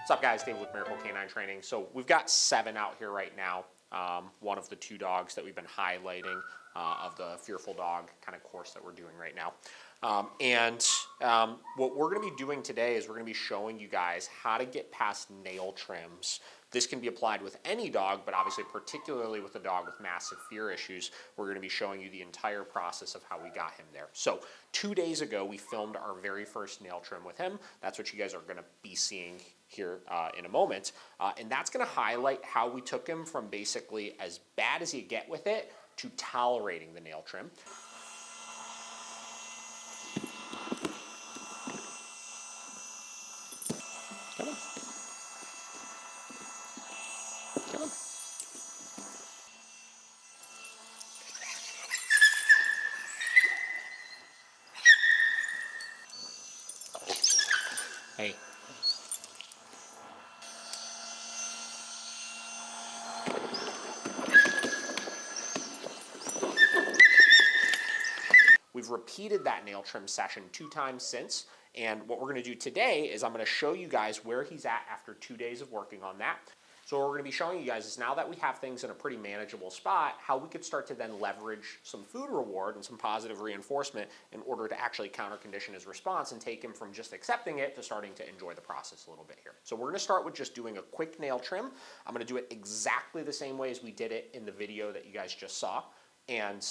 What's up, guys? David with Miracle Canine Training. So we've got 7 out here right now. One of the 2 dogs that we've been highlighting of the Fearful Dog kind of course that we're doing right now. What we're going to be doing today is we're going to be showing you guys how to get past nail trims. This can be applied with any dog, but obviously particularly with a dog with massive fear issues, we're going to be showing you the entire process of how we got him there. So 2 days ago, we filmed our very first nail trim with him. That's what you guys are going to be seeing here in a moment. And that's going to highlight how we took him from basically as bad as you get with it to tolerating the nail trim. Come on. Come on. Hey. We've repeated that nail trim session 2 times since, and what we're going to do today is I'm going to show you guys where he's at after 2 days of working on that. So what we're going to be showing you guys is now that we have things in a pretty manageable spot, how we could start to then leverage some food reward and some positive reinforcement in order to actually counter condition his response and take him from just accepting it to starting to enjoy the process a little bit here. So we're going to start with just doing a quick nail trim. I'm going to do it exactly the same way as we did it in the video that you guys just saw. And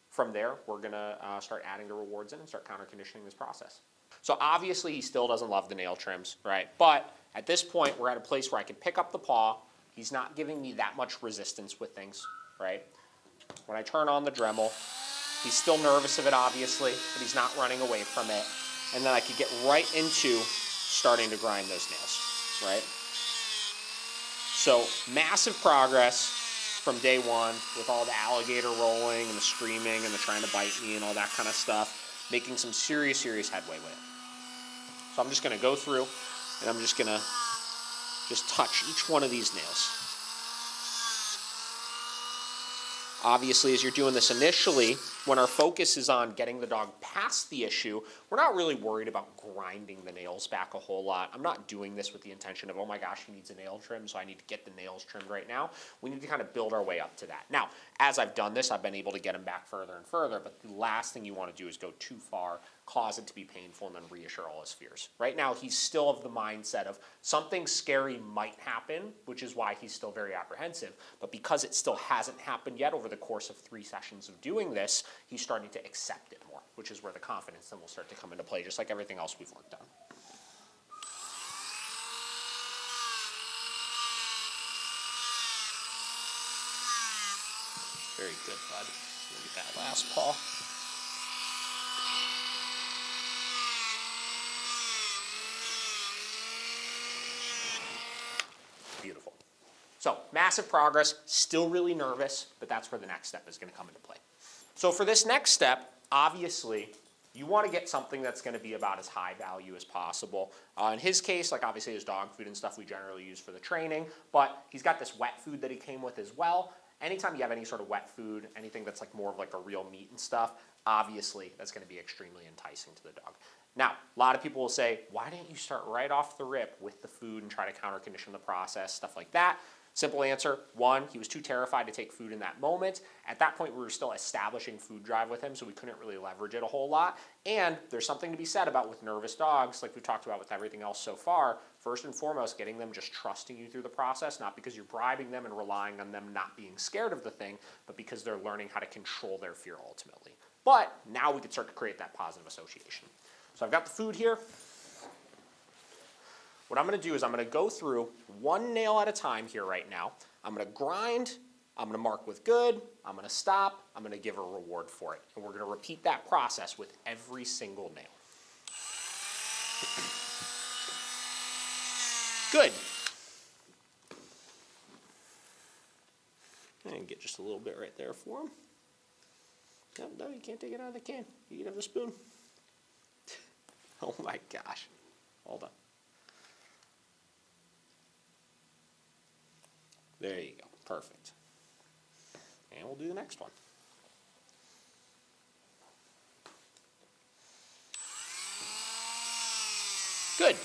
from there, we're going to start adding the rewards in and start counter conditioning this process. So obviously he still doesn't love the nail trims, right? But at this point, we're at a place where I can pick up the paw. He's not giving me that much resistance with things, right? When I turn on the Dremel, he's still nervous of it, obviously, but he's not running away from it. And then I could get right into starting to grind those nails, right? So massive progress from day one with all the alligator rolling and the screaming and the trying to bite me and all that kind of stuff, making some serious headway with it. So I'm just going to go through and I'm just going to touch each one of these nails. Obviously, as you're doing this initially, when our focus is on getting the dog past the issue, we're not really worried about grinding the nails back a whole lot. I'm not doing this with the intention of, oh my gosh, he needs a nail trim, so I need to get the nails trimmed right now. We need to kind of build our way up to that. Now, as I've done this, I've been able to get him back further and further, but the last thing you want to do is go too far, cause it to be painful, and then reassure all his fears. Right now, he's still of the mindset of something scary might happen, which is why he's still very apprehensive. But because it still hasn't happened yet over the course of 3 sessions of doing this, he's starting to accept it more, which is where the confidence then will start to come into play, just like everything else we've worked on. Very good, bud. Look at that last paw. Beautiful. So massive progress, still really nervous, but that's where the next step is going to come into play. So for this next step, obviously, you want to get something that's going to be about as high value as possible. In his case, like obviously his dog food and stuff we generally use for the training, but he's got this wet food that he came with as well. Anytime you have any sort of wet food, anything that's like more of like a real meat and stuff, obviously that's going to be extremely enticing to the dog. Now, a lot of people will say, why didn't you start right off the rip with the food and try to counter condition the process, stuff like that? Simple answer, 1, he was too terrified to take food in that moment. At that point, we were still establishing food drive with him, so we couldn't really leverage it a whole lot. And there's something to be said about with nervous dogs, like we've talked about with everything else so far, first and foremost, getting them just trusting you through the process, not because you're bribing them and relying on them not being scared of the thing, but because they're learning how to control their fear ultimately. But now we can start to create that positive association. So I've got the food here. What I'm going to do is I'm going to go through 1 nail at a time here right now. I'm going to grind, I'm going to mark with good, I'm going to stop, I'm going to give a reward for it. And we're going to repeat that process with every single nail. Good. And get just a little bit right there for him. No, you can't take it out of the can. You can have the spoon. Oh my gosh. Hold on. There you go. Perfect. And we'll do the next one. Good.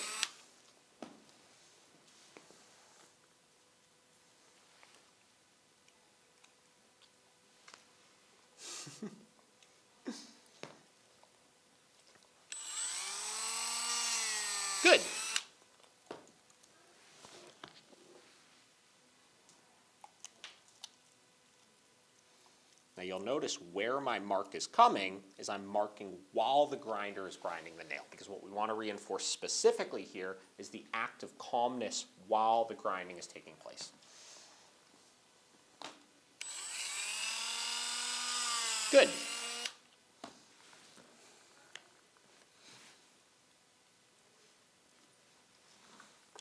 Good. Now you'll notice where my mark is coming is I'm marking while the grinder is grinding the nail, because what we want to reinforce specifically here is the act of calmness while the grinding is taking place. Good.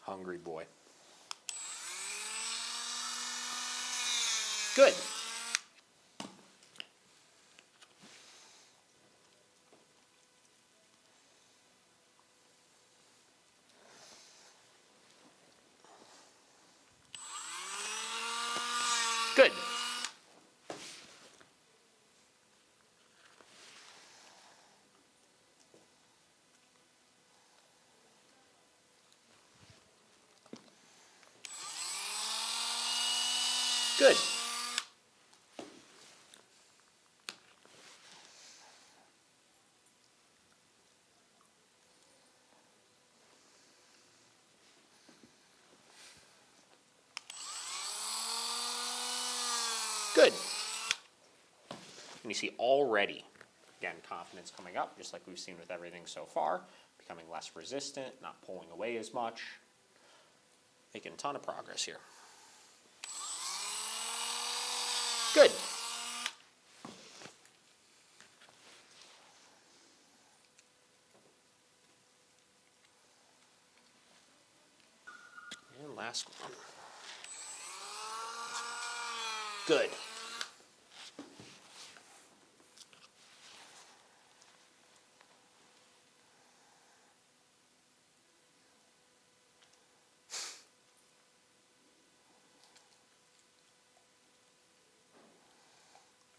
Hungry boy. Good. Good. Good. Good. And you see already, again, confidence coming up, just like we've seen with everything so far, becoming less resistant, not pulling away as much, making a ton of progress here. Good. And last one. Good.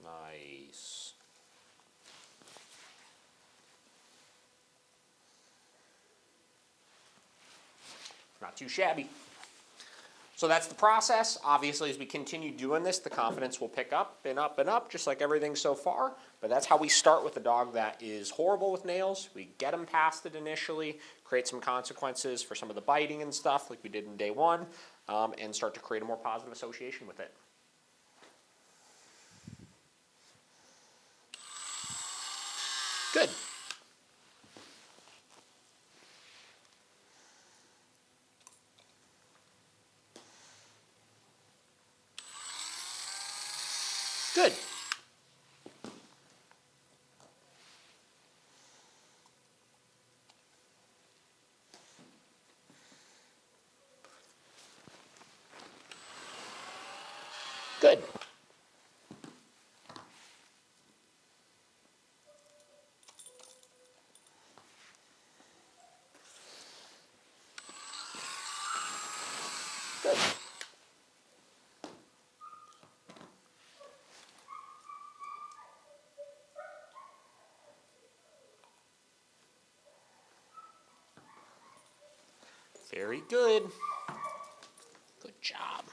Nice. Not too shabby. So that's the process. Obviously, as we continue doing this, the confidence will pick up and up and up, just like everything so far. But that's how we start with a dog that is horrible with nails. We get them past it initially, create some consequences for some of the biting and stuff like we did in day one, and start to create a more positive association with it. Good. Good. Good. Good. Very good. Good job.